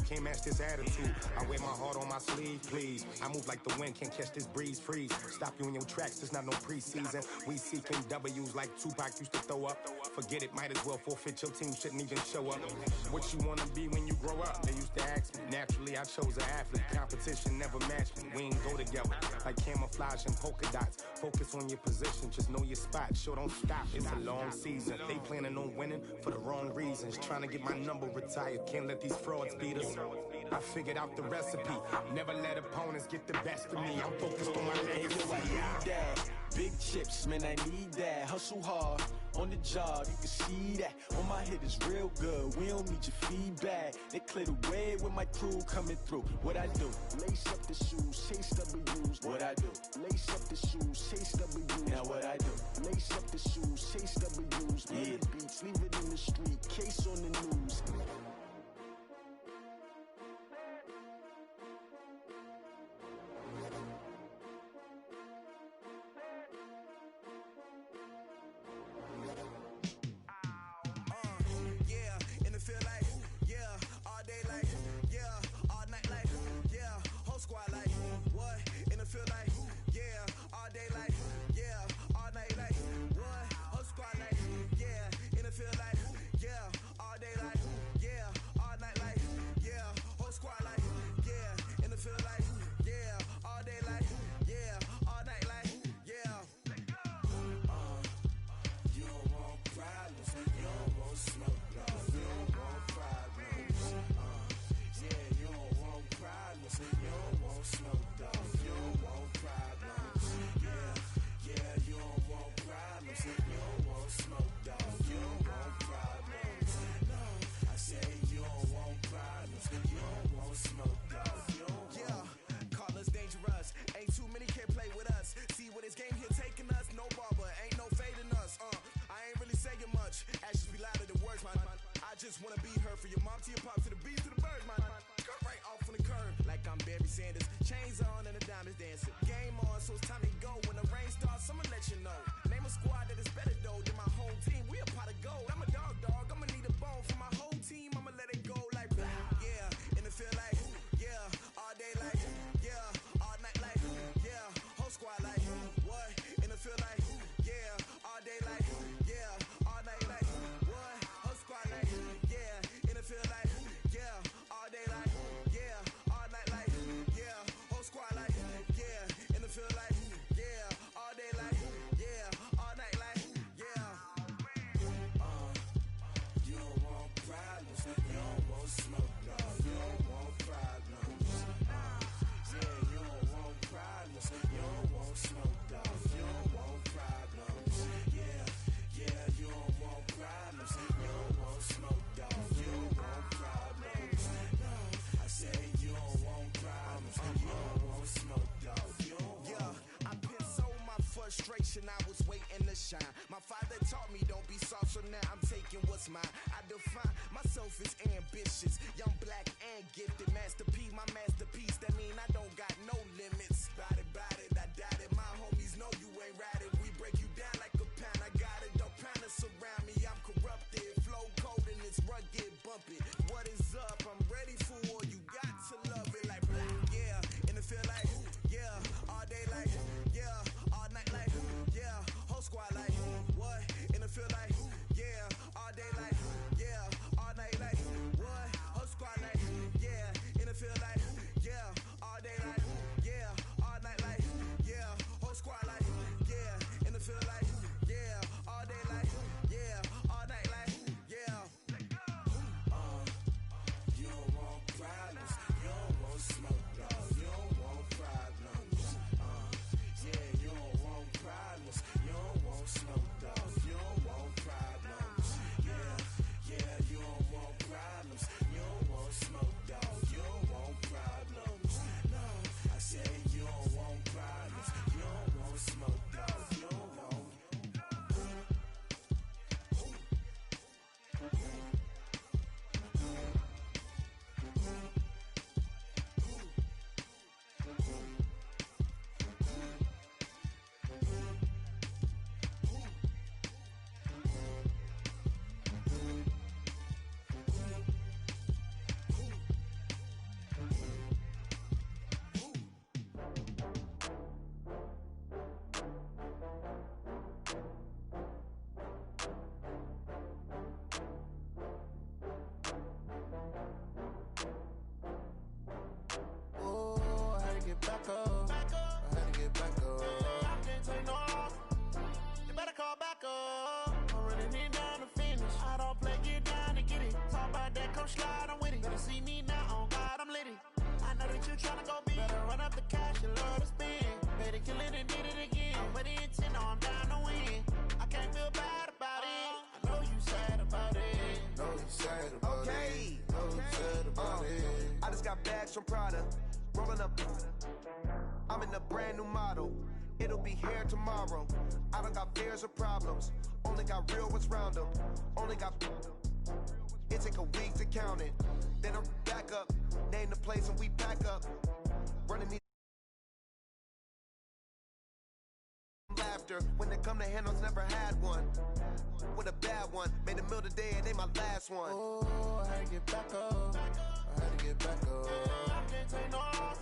can't match this attitude. I wear my heart on my sleeve, please. I move like the wind, can't catch this breeze, freeze. Stop you in your tracks, there's not no preseason. We seeking W's like Tupac used to throw up. Forget it, might as well forfeit, your team shouldn't even show up. What you wanna be when you grow up? They used to ask me. Naturally, I chose an athlete. Competition never matched me. We ain't go together like camouflage and polka dots. Focus on your position, just know your spot. Sure, don't stop, it's a long season. They planning on winning for the wrong reasons. Trying to get my number retired, can't let these frauds beat us. I figured out the recipe. Never let opponents get the best of me. I'm focused on my legacy. I need that. Big chips, man, I need that. Hustle hard on the job, you can see that. On my hit is real good, we don't need your feedback. They clear the way with my crew coming through. What I do? Lace up the shoes, chase W's. What I do? Lace up the shoes, chase W's. Now what I do? Lace up the shoes, chase W's. Yeah. The beats, leave it in the street, case on the news. Feel like, yeah, all day like, yeah, come slide, I'm with it. Better see me now, on God, I'm litty. I know that you tryna go big. Better run up the cash, you love to spend. Better kill it and did it again. I'm with the intent, no, I'm down to win. I can't feel bad about it. I know you sad about it. Know you sad about it. Know you sad about it. I just got bags from Prada. Rolling up. I'm in a brand new model. It'll be here tomorrow. I don't got fears or problems. Only got real ones round them. Only got. It take a week to count it. Then I'm back up. Name the place and we pack up. Running these. Laughter. When they come to handles, never had one. With a bad one. Made a meal today and they my last one. Oh, I had to get back up. I had to get back up. I can't take no loss.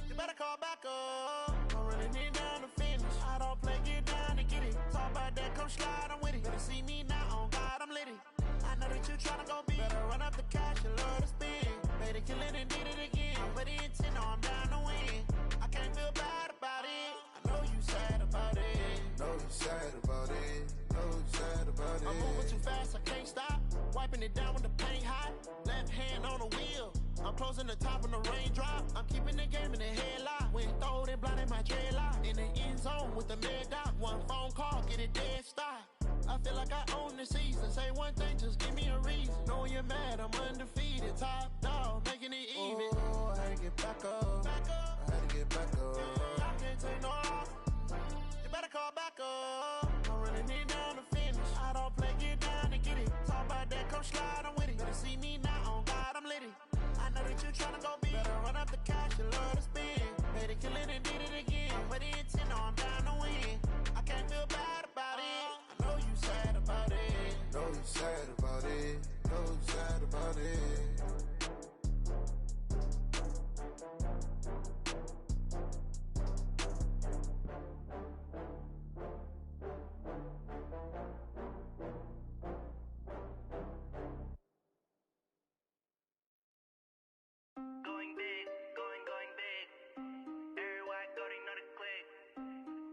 You better call back up. I'm running it down to finish. I don't play, get down to get it. Talk about that, come slide, I'm with it. Better see me now, on God, I'm litty. I know that you tryna go big. Better run up the cash, you love to spend. Made it, kill it, and did it again. I'm with the intent, no, I'm down to win. I can't feel bad about it. I know you sad about it. Know you sad about it. Know you sad about it. I'm moving too fast, I can't stop. Wiping it down when the paint hot. Left hand on the wheel. I'm closing the top when the raindrop. I'm keeping the game in the headlock. When throwed and blinded my dreadlock. In the end zone with the mad dot. One phone call, get it dead stop. I feel like I own the season. Say one thing, just give me a reason. Knowing you're mad, I'm undefeated. Top dog, making it even. Oh, I had to get back up. I had to get back up. I can't take no loss. You better call back up. I'm running it down to finish. I don't play, get down to get it. Talk about that, come slide, I'm with it. Better see me now, on God, I'm litty. I know that you tryna go big. Better run up the cash, you love to spend. Made it, kill it, and did it again. I'm with the intent, no, I'm down to win. I can't feel bad about it. I know you sad about it. Know you sad about it. Know you sad about it. Going big, going big. Everywhere I go, they know the click.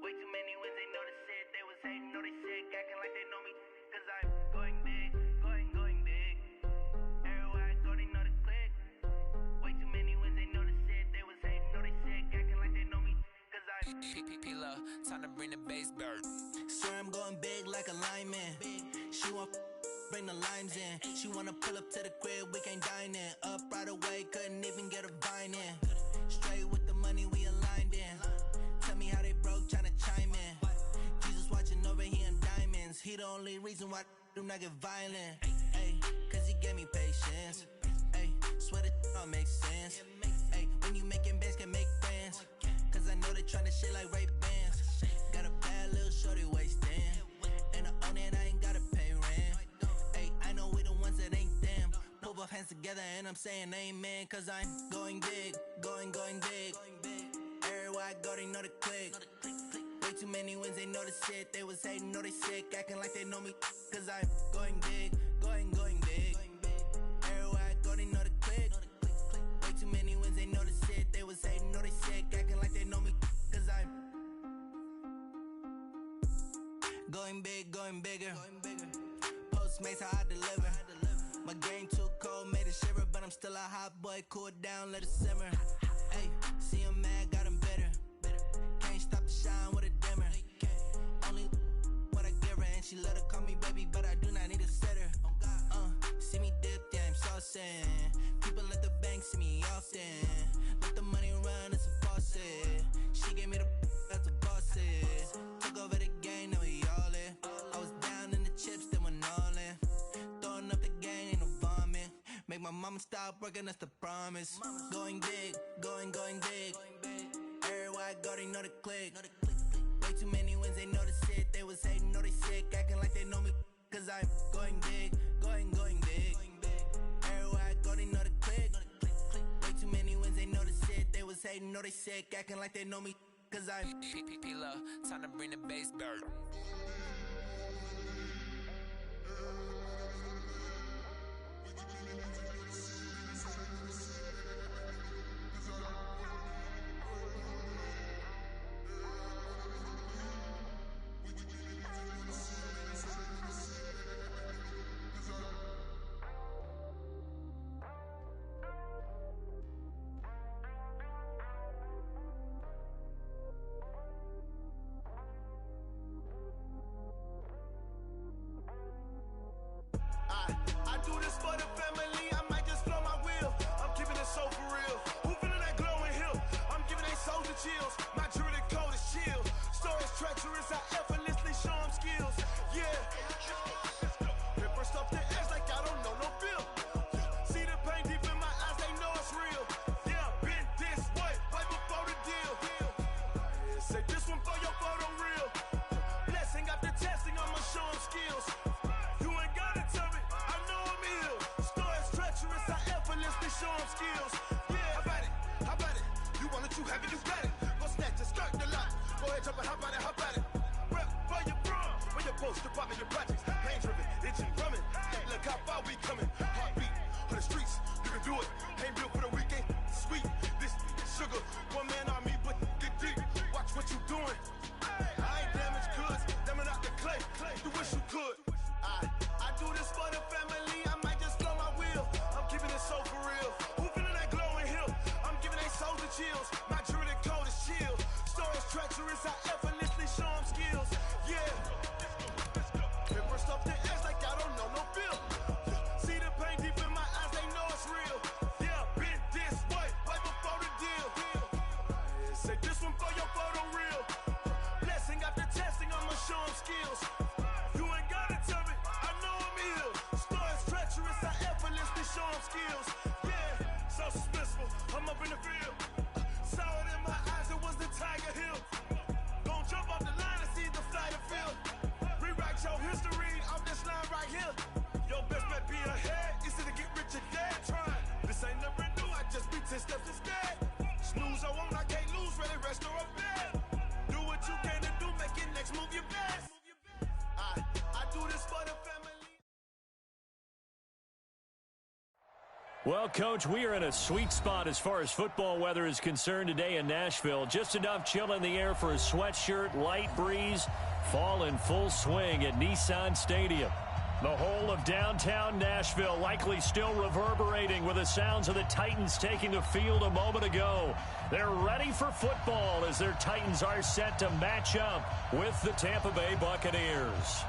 Way too many wins, they know the shit. They was hating, know they sick, acting like they know me. Cause I'm going big, going big. Everywhere I go, they know the click. Way too many wins, they know the shit. They was hating, know they sick, acting like they know me. Cause I'm P-P-P-Lo, time to bring the bass bird. Swear I'm going big like a lineman. She want bring the limes in. She wanna pull up to the crib, we can't dine in. Up right away, couldn't even get a vine in. Straight with the money, we aligned in. Tell me how they broke, tryna chime in. Jesus watching over, he in diamonds. He the only reason why I do not get violent. Ay, cause he gave me patience. Ay, swear that all makes sense. Ay, when you making bands, can make friends. Cause I know they tryna shit like Ray-Bans. Got a bad little shorty wasting. And I own it, I ain't gotta pay rent. Ay, I know we the ones that ain't them. Put both hands together and I'm saying amen. Cause I'm going big, going big. Everywhere I go, they know the click. Way too many wins, they know the shit. They was hating, know they sick, acting like they know me. Cause I'm going big, going big. Everywhere I go, they know the click. Way too many wins, they know the shit. They was hating, know they sick, acting like they know me. Cause I'm going big, going bigger. Postmates, how I deliver. My game too cold, made it shiver. But I'm still a hot boy, cool it down, let it simmer. Hey, see him mad, got him bitter. Can't stop the shine with a dimmer. Only what I give her, and she let her call me baby, but I do not need a sitter. See me dip, yeah, I'm saucing. People at the bank see me often. Let the money run, it's a faucet. She gave me the that's a faucet. Took over the game, now we all in. I was down in the chips, then went all in. Throwing up the gang, ain't no vomit. Make my mama stop working, that's the promise. Going big, going big. Everywhere I go, they know the click. Way too many wins, they know the shit. They was hating, know they sick, acting like they know me. Cause I'm going big, going big. Everywhere I go, they know the click. Way too many wins, they know the shit. They was hating, know they sick, acting like they know me. Cause I'm P-P-P-Lo, time to bring the bass bird. effortlessly show them skills. Yeah, how about it? How about it? You want it, you have it, you got it. Go snatch it, skirt the lot. Go ahead, jump it, how about it? How about it? Rep where you from? Where you post, your poppin' your projects. Pain driven, itching, drumming. Look how far we coming. Heartbeat on the streets, you can do it. Ain't built for the weekend. Sweet, this sugar. One man army, but get deep. Watch what you doing. I ain't damaged goods, them out the clay. You wish you could. I do this for the family. I might just blow my wheel. I'm keeping it so for real. Who feeling that glowing hill? I'm giving they souls the chills. My jewelry code is chill. Stories treacherous, I effortlessly show them skills. Yeah. Paper stuff the edge like I don't know no feel. See the pain deep in my eyes, they know it's real. Yeah, been this way, right before the deal. Say this one for your photo real. Blessing after testing, I'ma show them skills. You ain't gotta tell me, I know I'm ill. Stories treacherous, I effortlessly show them skills. Yeah, so suspenseful, I'm up in the field. Saw it in my eyes, it was the Tiger Hill. Gon' jump off the line and see the flight of field. Rewrite your history off this line right here. Your best bet be ahead, easy to get rich or dead trying. This ain't never new, I just be 10 steps instead. Snooze I won't, I can't lose, ready, rest or a bed. Do what you can to do, make it next move your best. I do this for the family. Well, Coach, we are in a sweet spot as far as football weather is concerned today in Nashville. Just enough chill in the air for a sweatshirt, light breeze, fall in full swing at Nissan Stadium. The whole of downtown Nashville likely still reverberating with the sounds of the Titans taking the field a moment ago. They're ready for football as their Titans are set to match up with the Tampa Bay Buccaneers.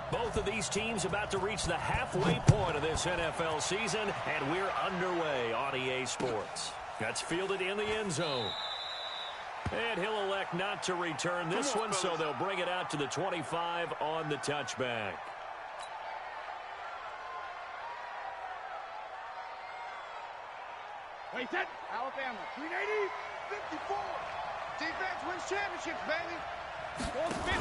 Both of these teams about to reach the halfway point of this NFL season, and we're underway on EA Sports. That's fielded in the end zone. And he'll elect not to return this one, so they'll bring it out to the 25 on the touchback. Wait, that Alabama, 380, 54. Defense wins championships, baby. Goes 50.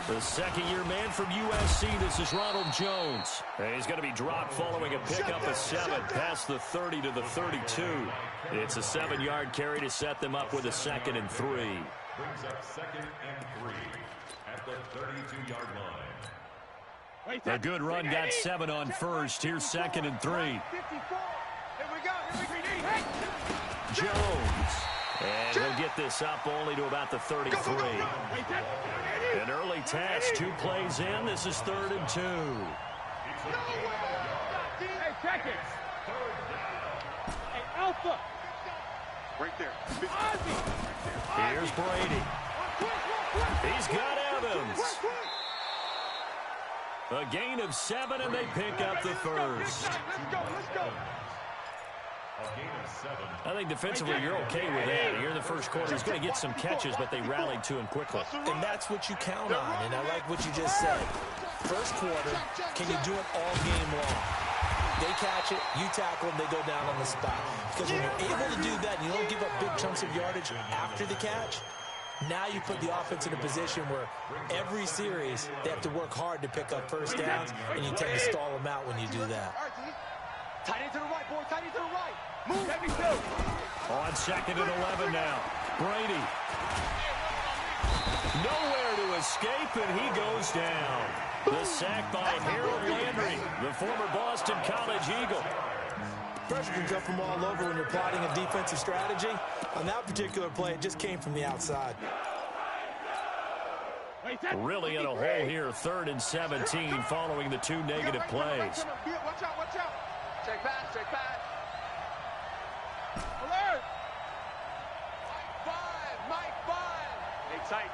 The second-year man from USC, this is Ronald Jones. And he's going to be dropped following a pickup of 7 past the 30 to the 32. It's a 7-yard carry to set them up with a 2nd and 3. Brings up 2nd and 3 at the 32-yard line. A good run got 7 on first. Here's 2nd and 3. 54. Here we go. Jones. And he'll get this up only to about the 33. An early task, 2 plays in. This is 3rd and 2. Hey, check it. Hey, Alpha. Right there. Here's Brady. He's got Evans. A gain of 7, and they pick up the first. Let's go. I think defensively you're okay with that. Here in the first quarter, he's going to get some catches, but they rallied to him quickly. And that's what you count on, and I like what you just said. First quarter, can you do it all game long? They catch it, you tackle them, they go down on the spot. Because when you're able to do that and you don't give up big chunks of yardage after the catch, now you put the offense in a position where every series they have to work hard to pick up first downs, and you tend to stall them out when you do that. Tight end to the right, boy. Tight end to the right. Move. Let me go. On 2nd and 11 now. Brady. Nowhere to escape, and he goes down. The sack by Harold Landry, the former Boston College Eagle. Pressure can come from all over when you're plotting a defensive strategy. On that particular play, it just came from the outside. Really in a hole here, 3rd and 17 following the 2 negative plays. Watch out, watch out. Check back, check back. Alert! Mike 5. Hey, tight.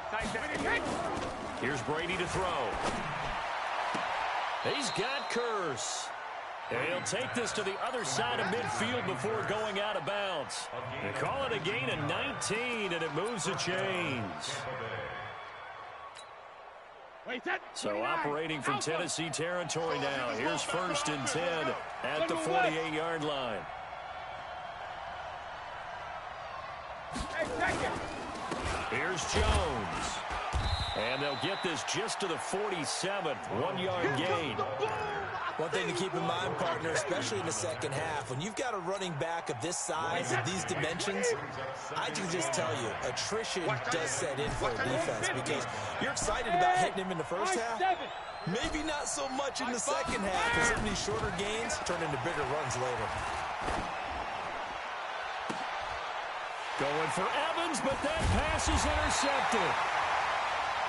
Here's Brady to throw. He's got Curse. And he'll take this to the other side of midfield before going out of bounds. They call it a gain of 19, and it moves the chains. So operating from Tennessee territory now. Here's 1st and 10 at the 48-yard line. Here's Jones. And they'll get this just to the 47. 1-yard gain. One thing to keep in mind, partner, especially in the second half, when you've got a running back of this size and these dimensions, I can just tell you, attrition does set in for a defense because you're excited about hitting him in the first half. Maybe not so much in the second half, as some of these shorter gains turn into bigger runs later. Going for Evans, but that pass is intercepted.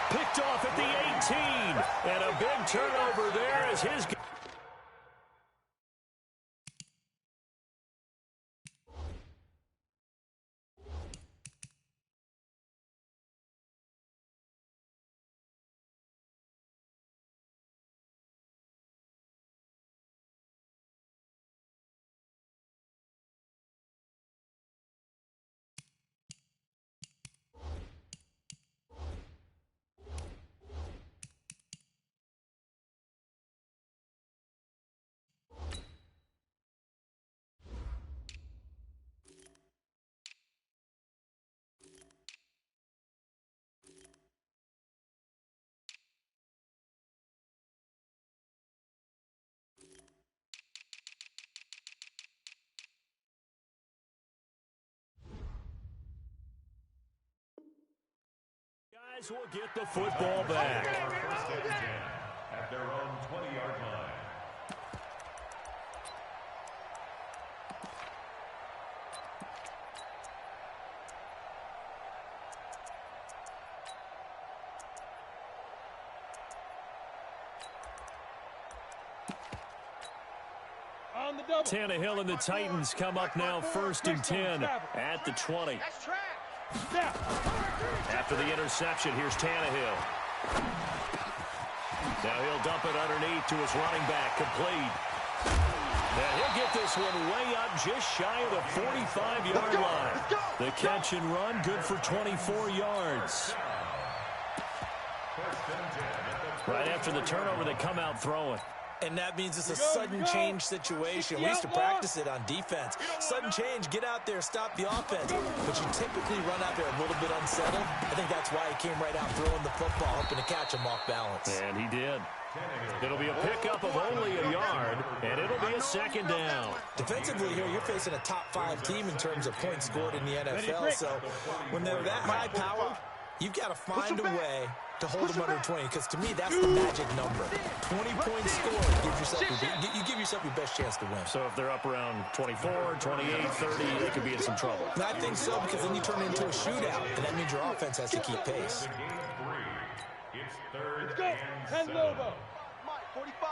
Picked off at the 18. And a big turnover there as his... Guys will get the football back. First and 10 at their own 20-yard line. Tannehill and the Titans come up now 1st and 10 at the 20. After the interception, here's Tannehill. Now he'll dump it underneath to his running back, complete. And he'll get this one way up just shy of the 45-yard line. The catch and run, good for 24 yards. Right after the turnover, they come out throwing. And that means it's a sudden change situation. We used to practice it on defense. Sudden change, get out there, stop the offense. But you typically run out there a little bit unsettled. I think that's why he came right out throwing the football, hoping to catch him off balance. And he did. It'll be a pickup of only a yard, and it'll be a second down. Defensively here, you're facing a top-5 team in terms of points scored in the NFL. So when they're that high power, you've got to find a way to hold them under 20, because to me, that's the magic number. 20 points scored, you give yourself your best chance to win. So if they're up around 24, 28, 30, they could be in some trouble. And I think so, because then you turn it into a shootout, and that means your offense has to keep pace. It's 3rd and 7. Lobo. Mike, 45.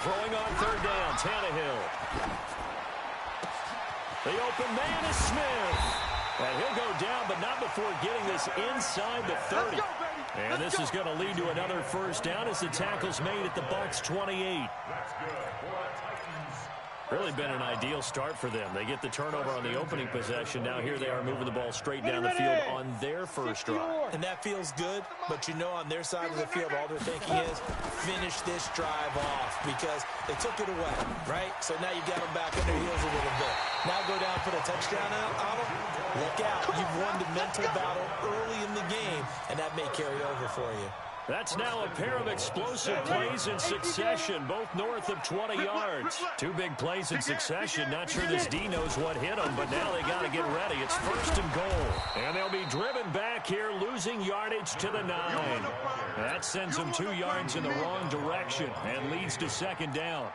Throwing on 3rd down, Tannehill. The open man is Smith. And he'll go down, but not before getting this inside the 30. And this is going to lead to another first down as the tackle's made at the Bucs 28. That's good for the Titans. Really been an ideal start for them. They get the turnover on the opening possession. Now here they are moving the ball straight down the field on their first drive. And that feels good, but you know on their side of the field, all they're thinking is finish this drive off because they took it away, right? So now you've got them back on their heels a little bit. Now go down, put a touchdown on them. Look out. You've won the mental battle early in the game, and that may carry over for you. That's now a pair of explosive plays in succession, both north of 20 yards. 2 big plays in succession. Not sure this D knows what hit them, but now they got to get ready. It's 1st and goal. And they'll be driven back here, losing yardage to the 9. That sends them 2 yards in the wrong direction and leads to 2nd down.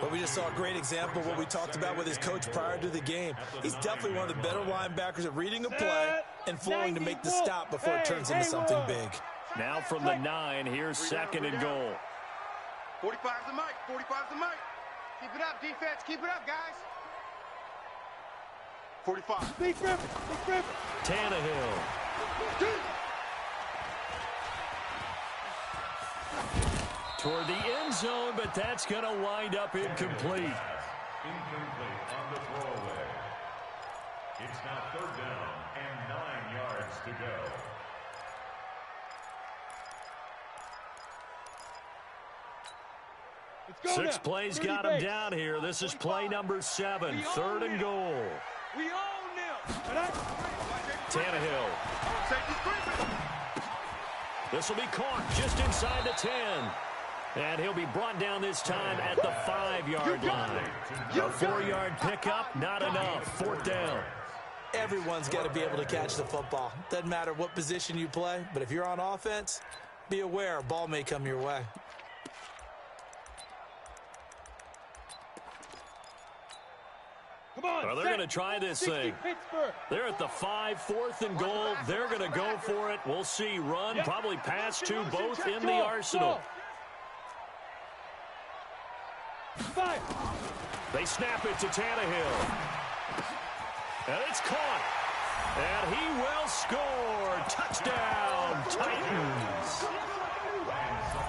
But we just saw a great example of what we talked about with his coach prior to the game. He's definitely one of the better linebackers at reading a play and flowing to make the stop before it turns into something big. Now from the 9, here's 2nd and goal. 45's the mic. 45's the mic. Keep it up, defense. Keep it up, guys. 45. Big Griffin. Tannehill. Toward the end zone, but that's going to wind up incomplete. Incomplete on the throwaway. It's now 3rd down and 9 yards to go. 6 plays got him down here. This is play number 7, 3rd and goal. We own them. Tannehill. This will be caught just inside the 10. And he'll be brought down this time at the 5-yard line. A 4-yard pickup, not enough. 4th down. Everyone's got to be able to catch the football. Doesn't matter what position you play, but if you're on offense, be aware a ball may come your way. Well, they're going to try this thing. They're at the 5, 4th and goal. They're going to go for it. We'll see. Run, probably pass to both in the arsenal. They snap it to Tannehill. And it's caught. And he will score. Touchdown, Titans.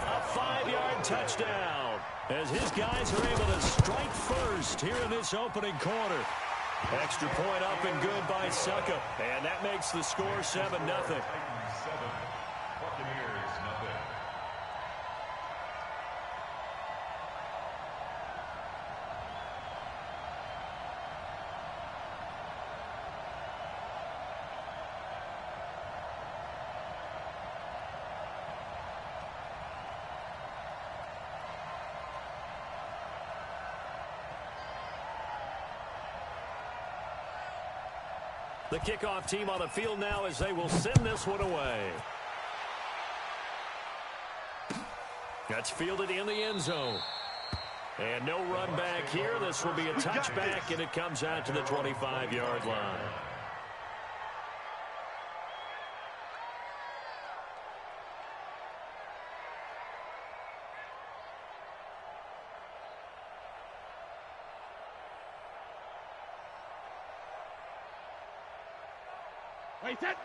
A 5-yard touchdown. As his guys are able to strike first here in this opening quarter. Extra point up and good by Suckup. And that makes the score 7-0. Buccaneers, nothing. The kickoff team on the field now as they will send this one away. That's fielded in the end zone. And no run back here. This will be a touchback, and it comes out to the 25-yard line.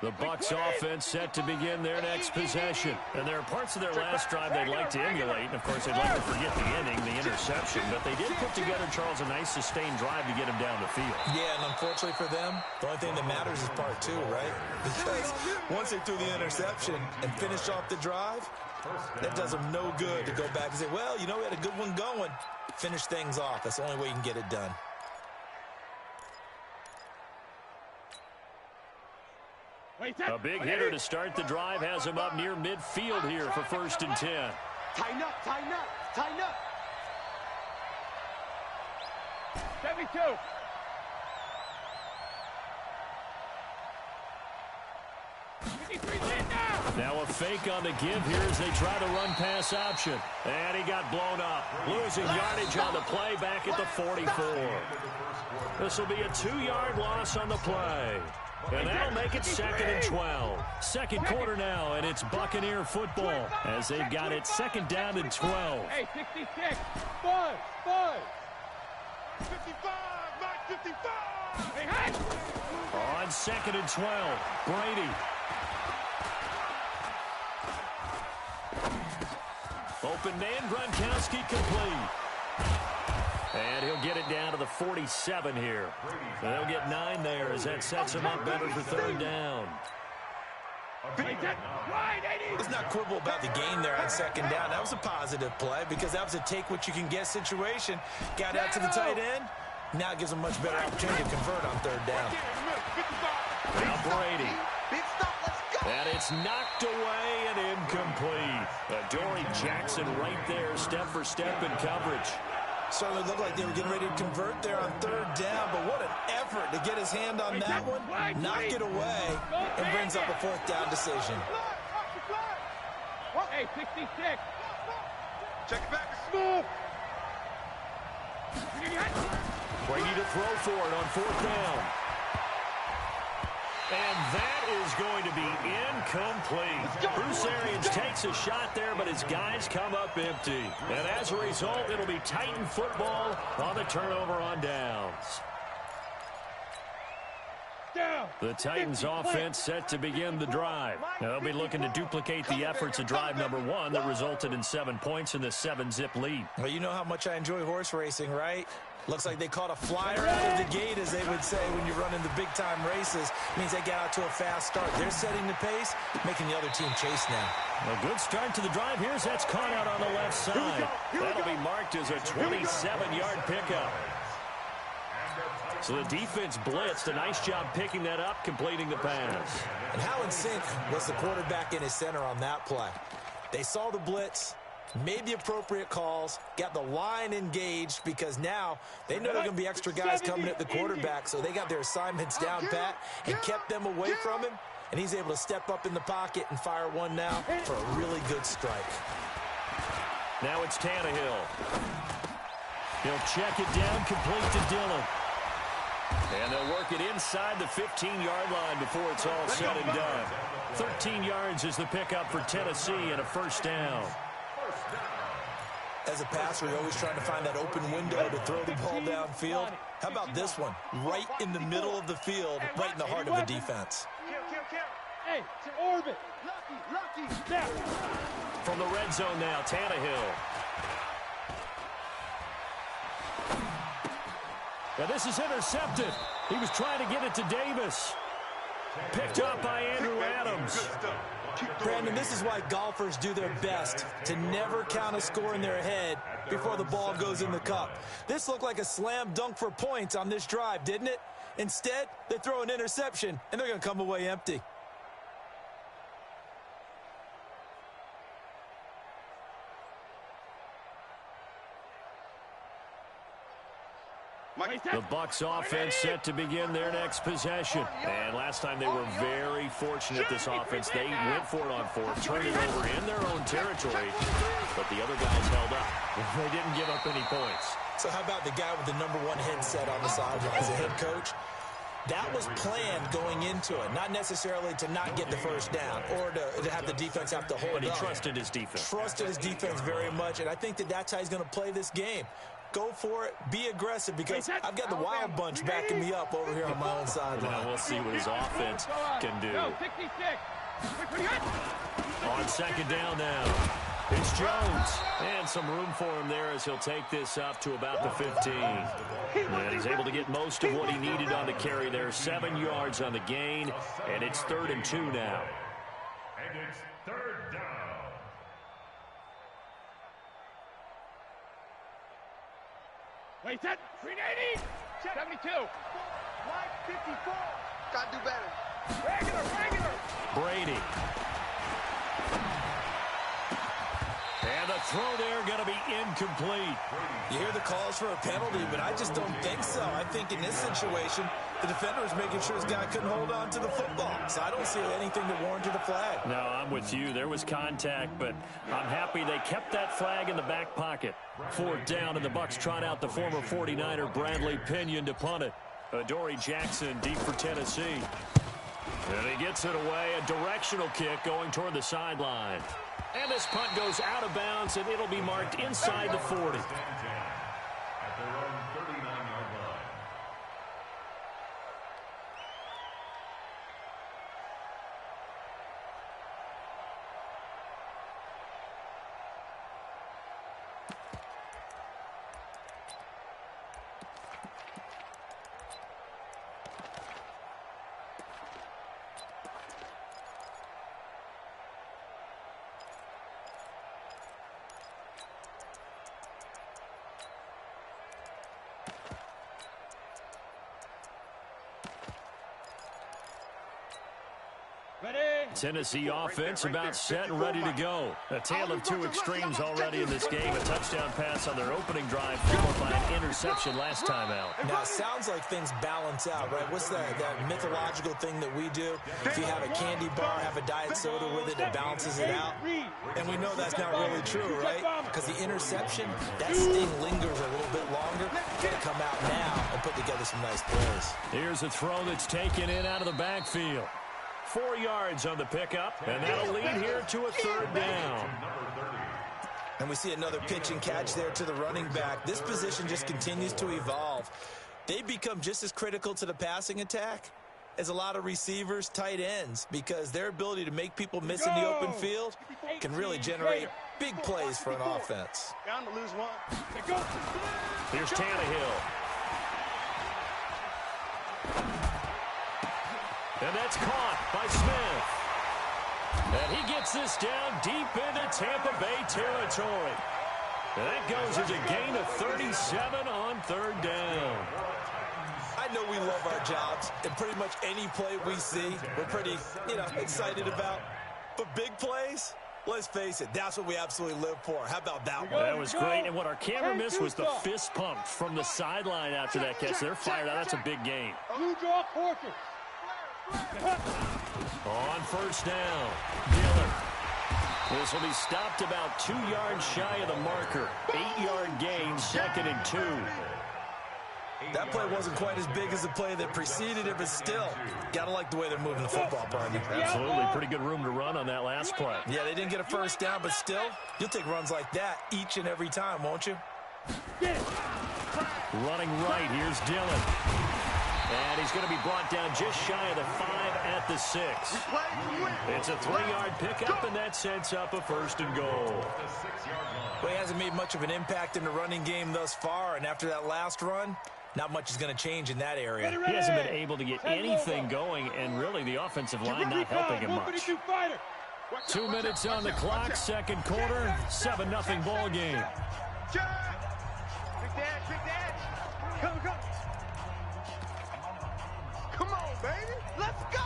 The Bucs offense set to begin their next possession. And there are parts of their last drive they'd like to emulate. And, of course, they'd like to forget the ending, the interception. But they did put together, Charles, a nice sustained drive to get him down the field. Yeah, and unfortunately for them, the only thing that matters is part 2, right? Because once they threw the interception and finished off the drive, that does them no good to go back and say, well, you know, we had a good one going. Finish things off. That's the only way you can get it done. A big hitter to start the drive has him up near midfield here for 1st and 10. Tighten up, tighten up, tighten up. 72. Now a fake on the give here as they try to run pass option. And he got blown up. Losing yardage on the play back at the 44. This will be a 2-yard loss on the play. And that'll make it 2nd and 12. Second quarter now, and it's Buccaneer football as they've got it 2nd down and 12. Hey, 66. 5. 55. Mark 55. Hey, hey. On 2nd and 12, Brady. Open man, Gronkowski complete. And he'll get it down to the 47 here. So they'll get 9 there as that sets him up better for 3rd down. Let's not quibble about the game there on 2nd down. That was a positive play because that was a take-what-you-can-get situation. Got out to the tight end. Now it gives them much better opportunity to convert on 3rd down. Now Brady. And it's knocked away and incomplete. Adoree Jackson right there, step for step in coverage. Certainly looked like they were getting ready to convert there on 3rd down, but what an effort to get his hand on that one, knock it away, and brings up a 4th down decision. Hey, 66. Check it back. Move. Brady to throw for it on 4th down. And that is going to be incomplete. Bruce Arians takes a shot there, but his guys come up empty. And as a result, it'll be Titan football on the turnover on downs. The Titans offense set to begin the drive. Now, they'll be looking to duplicate the efforts of drive number 1 that resulted in 7 points in the 7-zip lead. Well, you know how much I enjoy horse racing, right? Looks like they caught a flyer out of the gate, as they would would say when you're running the big-time races. It means they get out to a fast start. They're setting the pace, making the other team chase now. A good start to the drive here. That's caught out on the left side. That'll be marked as a 27-yard pickup. So the defense blitzed. A nice job picking that up, completing the pass. And how in sync was the quarterback in his center on that play? They saw the blitz, made the appropriate calls, got the line engaged because now they know there are going to be extra guys coming at the quarterback, so they got their assignments down pat and kept them away from him, and he's able to step up in the pocket and fire one now for a really good strike. Now it's Tannehill. He'll check it down, complete to Dillon. And they'll work it inside the 15-yard line before it's all said and done. 13 yards is the pickup for Tennessee and a first down. As a passer, you're always trying to find that open window to throw the ball downfield. How about this one? Right in the middle of the field, right in the heart of the defense. Hey, to orbit. Lucky, snap. From the red zone now, Tannehill. Now this is intercepted. He was trying to get it to Davis. Picked up by Andrew Adams. Brandon, this is why golfers do their best to never count a score in their head before the ball goes in the cup. This looked like a slam dunk for points on this drive, didn't it? Instead, they throw an interception, and they're going to come away empty. The Bucs offense set to begin their next possession. And last time they were very fortunate, this offense. They went for it on fourth, turned it over in their own territory, but the other guys held up. They didn't give up any points. So how about the guy with the #1 headset on the sideline as a head coach? That was planned going into it, not necessarily to not get the first down or to have the defense have to hold But he up. trusted his defense. Trusted his defense very much, and I think that's how he's going to play this game. Go for it, be aggressive, because I've got the wild bunch backing me up over here on my own sideline. Now we'll see what his offense can do. On second down now, it's Jones. And some room for him there as he'll take this up to about the 15. And he's able to get most of what he needed on the carry there. 7 yards on the gain, and it's 3rd and 2 now. And it's 3rd down. Wait, set. 380. 72. Line 54. Gotta do better. Regular. Brady. And the throw there going to be incomplete. You hear the calls for a penalty, but I just don't think so. I think in this situation, the defender was making sure his guy couldn't hold on to the football. So I don't see anything that warranted a flag. No, I'm with you. There was contact, but I'm happy they kept that flag in the back pocket. 4th down, and the Bucs trot out the former 49er Bradley Pinion to punt it. Adoree Jackson deep for Tennessee. And he gets it away. A directional kick going toward the sideline. And this punt goes out of bounds, and it'll be marked inside the 40. At their own 39-yard line. Tennessee offense about set and ready to go. A tale of two extremes already in this game. A touchdown pass on their opening drive, followed by an interception last time out. Now, it sounds like things balance out, right? What's that mythological thing that we do? If you have a candy bar, have a diet soda with it, it balances it out. And we know that's not really true, right? Because the interception, that sting lingers a little bit longer. Got to come out now and put together some nice plays. Here's a throw that's taken in out of the backfield. 4 yards on the pickup, and that'll lead here to a 3rd down. And we see another pitch and catch there to the running back. This position just continues to evolve. They become just as critical to the passing attack as a lot of receivers, tight ends, because their ability to make people miss in the open field can really generate big plays for an offense. Bound to lose one. Here's Tannehill. And that's caught by Smith. And he gets this down deep into Tampa Bay territory. And that goes as a gain of 37 on third down. I know we love our jobs, and pretty much any play we see, we're pretty, excited about. But big plays, let's face it, that's what we absolutely live for. How about that one? That was great, and what our camera missed was the fist pump from the sideline after that catch. They're fired out. That's a big gain. On first down, Dillon. This will be stopped about 2 yards shy of the marker. 8-yard gain, 2nd and 2. That play wasn't quite as big as the play that preceded it, but still, gotta like the way they're moving the football, partner. Absolutely, pretty good room to run on that last play. Yeah, they didn't get a first down, but still, you'll take runs like that each and every time, won't you? Running right, here's Dillon. And he's going to be brought down just shy of the 5 at the 6. It's a 3-yard pickup, and that sets up a 1st and goal. Well, he hasn't made much of an impact in the running game thus far, and after that last run, not much is going to change in that area. He hasn't been able to get anything going, and really the offensive line not helping him much. 2 minutes on the clock, 2nd quarter, 7-0 ball game. Big Dad. Come. Come on, baby. Let's go.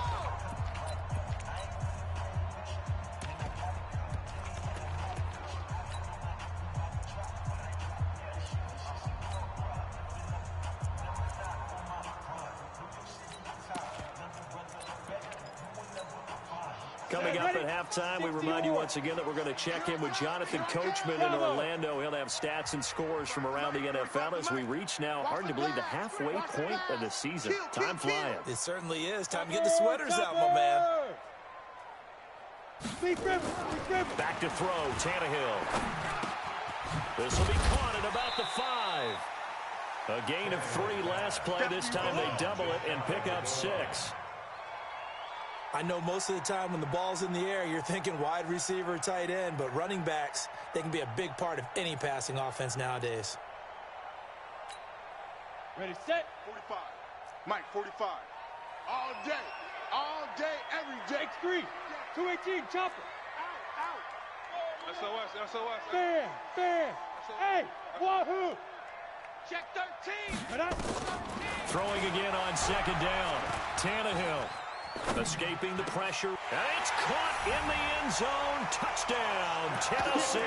Coming up at halftime, we remind you once again that we're going to check in with Jonathan Coachman in Orlando. He'll have stats and scores from around the NFL as we reach now, hard to believe, the halfway point of the season. Time flying. It certainly is. Time to get the sweaters out, my man. Back to throw, Tannehill. This will be caught at about the 5. A gain of 3 last play. This time they double it and pick up 6. I know most of the time when the ball's in the air, you're thinking wide receiver, tight end, but running backs, they can be a big part of any passing offense nowadays. Ready, set. 45. Mike, 45. All day, every day. X3, 218, chopper. Out. SOS. Bam. Hey, wahoo. Check 13. Throwing again on 2nd down. Tannehill. Escaping the pressure, and it's caught in the end zone. Touchdown, Tennessee.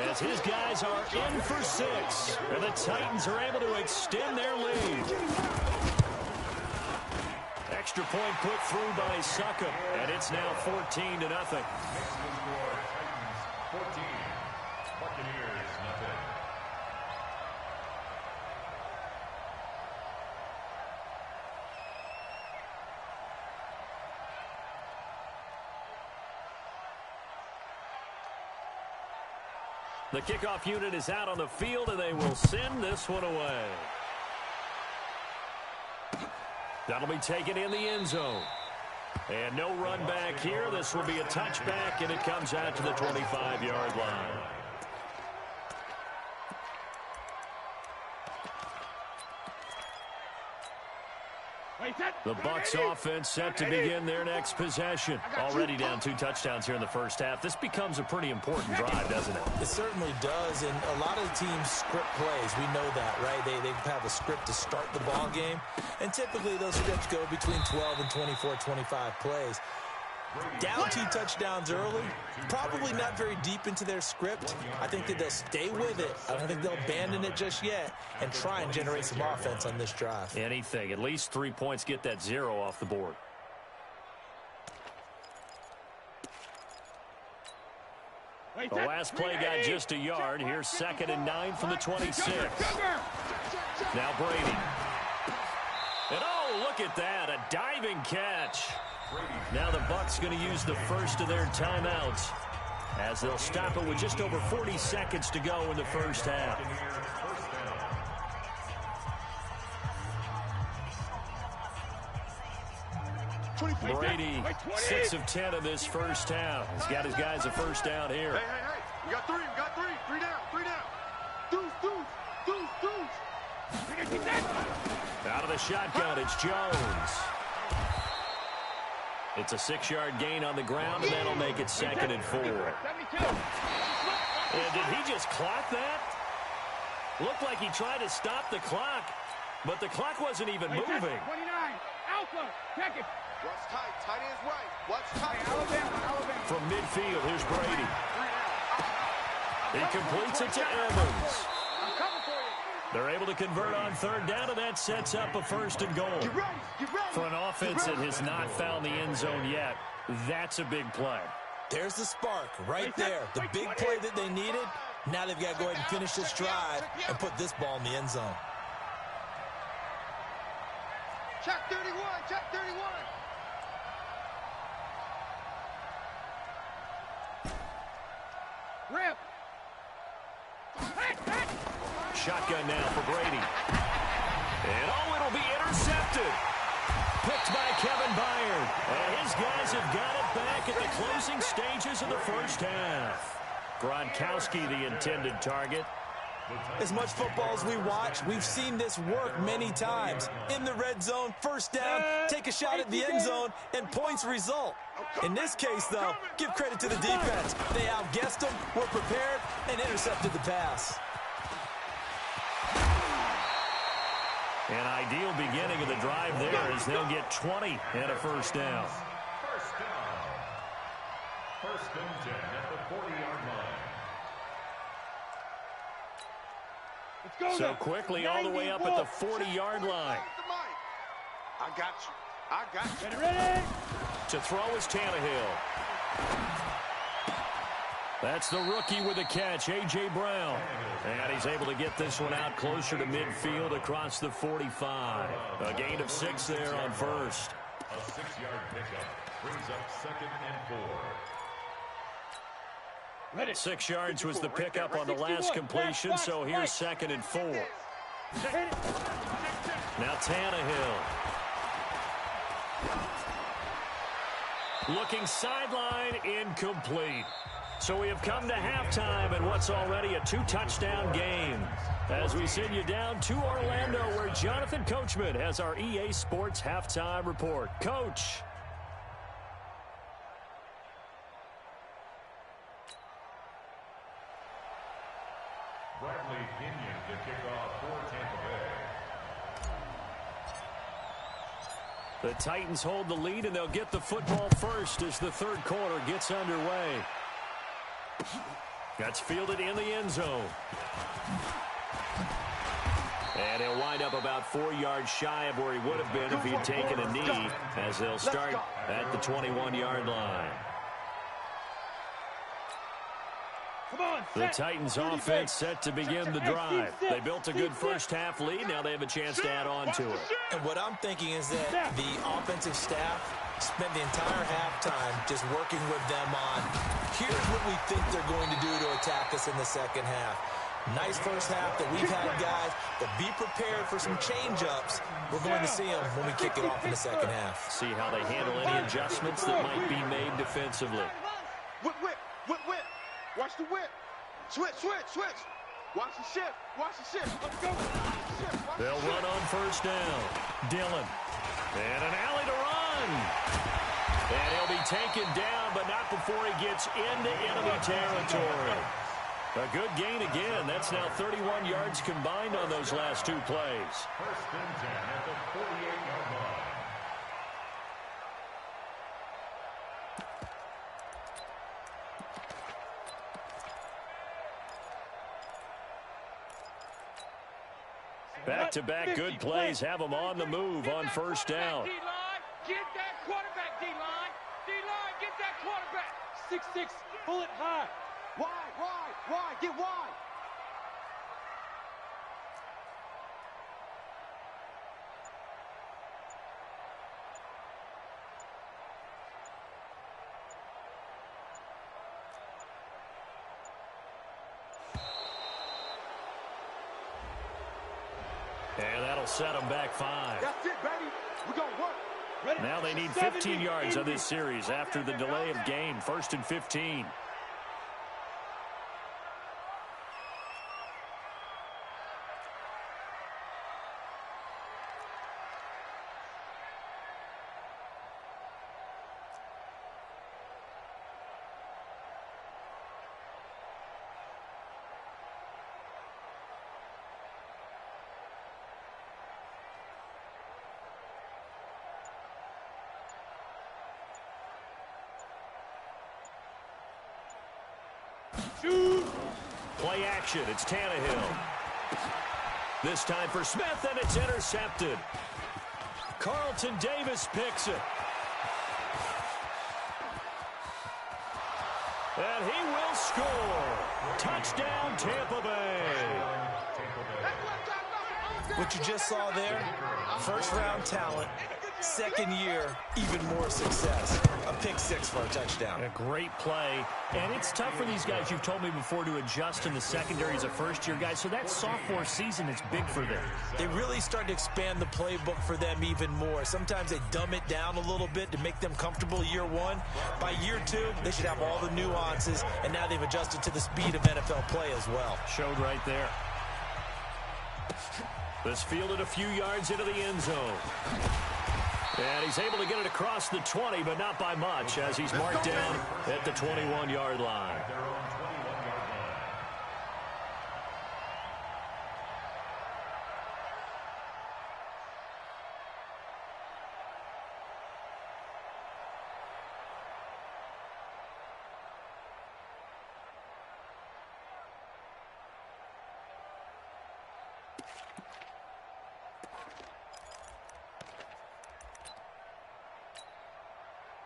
As his guys are in for 6, and the Titans are able to extend their lead. Extra point put through by Succop, and it's now 14-0. 14, Buccaneers, nothing. The kickoff unit is out on the field, and they will send this one away. That'll be taken in the end zone. And no run back here. This will be a touchback, and it comes out to the 25-yard line. The Bucs offense set to begin their next possession. Already down 2 touchdowns here in the first half. This becomes a pretty important drive, doesn't it? It certainly does, and a lot of the teams script plays. We know that, right? They have a script to start the ball game, and typically those scripts go between 12 and 24, 25 plays. Down 2 touchdowns early, probably not very deep into their script. I think that they'll stay with it. I don't think they'll abandon it just yet and try and generate some offense on this drive. Anything. At least 3 points, get that 0 off the board. The last play got just a yard. Here's 2nd and 9 from the 26. Now Brady. And oh, look at that. A diving catch. Now the Bucs going to use the first of their timeouts as they'll stop it with just over 40 seconds to go in the first half. Brady, 6 of 10 of this first half. He's got his guys a first down here. Hey. We got 3. 3 down. Deuce. Out of the shotgun, it's Jones. It's a 6-yard gain on the ground, and that'll make it 2nd and 4. And did he just clock that? Looked like he tried to stop the clock, but the clock wasn't even moving. 29, Alpha, check it. Watch tight, tight ends right. Watch tight. Alabama. From midfield, here's Brady. He completes it to Evans. I'm coming for you. They're able to convert on 3rd down, and that sets up a 1st and goal. Get ready. For an offense that has not found the end zone yet, that's a big play. There's the spark right there. The big play that they needed. Now they've got to go ahead and finish this drive and put this ball in the end zone. Check 31, check 31. Rip. Shotgun now for Brady. And it'll be intercepted. Picked by Kevin Byard. And his guys have got it back at the closing stages of the first half. Gronkowski, the intended target. As much football as we watch, we've seen this work many times. In the red zone, 1st down, take a shot at the end zone, and points result. In this case, though, give credit to the defense. They outguessed them, were prepared, and intercepted the pass. An ideal beginning of the drive there as they'll get 20 and a 1st down. First and 10 at the 40-yard line. Let's go. So quickly all the way up at the 40-yard line. I got you. I got you. Ready. To throw is Tannehill. That's the rookie with the catch, A.J. Brown. And he's able to get this one out closer to midfield across the 45. A gain of 6 there on 1st. A 6-yard pickup brings up 2nd and 4. 6 yards was the pickup on the last completion, so here's 2nd and 4. Now Tannehill. Looking sideline, incomplete. So we have come to halftime in what's already a 2-touchdown game. As we send you down to Orlando, where Jonathan Coachman has our EA Sports halftime report. Coach. Bradley Pinion to kick off for Tampa Bay. The Titans hold the lead, and they'll get the football first as the 3rd quarter gets underway. That's fielded in the end zone. And he'll wind up about 4 yards shy of where he would have been if he had taken a knee, as they'll start at the 21-yard line. The Titans offense set to begin the drive. They built a good first half lead. Now they have a chance to add on to it. And what I'm thinking is that the offensive staff spent the entire halftime just working with them on, here's what we think they're going to do to attack us in the second half. Nice first half that we've had, guys, but be prepared for some change-ups. We're going to see them when we kick it off in the second half. See how they handle any adjustments that might be made defensively. Whip, whip, whip, whip. Watch the whip. Switch, switch, switch. Watch the shift. Watch the shift. Let's go. They'll run on 1st down. Dillon. And an alley to run. And he'll be taken down, but not before he gets into enemy territory. A good gain again. That's now 31 yards combined on those last 2 plays. 1st and 10 at the 48-yard line. Back-to-back good plays have them on the move on 1st down. Get that quarterback, D-line. D-line, get that quarterback. 6'6", pull it high. Wide, get wide. And that'll set them back 5. That's it, baby. We're going to work. Now they need 15 yards on this series after the delay of game. 1st and 15. Play action. It's Tannehill. This time for Smith, and it's intercepted. Carlton Davis picks it. And he will score. Touchdown, Tampa Bay. What you just saw there, first-round talent, second year, even more success. A pick six for a touchdown. A great play. And it's tough for these guys, you've told me before, to adjust in the secondary as a first-year guy. So that sophomore season is big for them. They really start to expand the playbook for them even more. Sometimes they dumb it down a little bit to make them comfortable year one. By year two, they should have all the nuances, and now they've adjusted to the speed of NFL play as well. Showed right there. This fielded a few yards into the end zone. And he's able to get it across the 20, but not by much, as he's marked down at the 21-yard line.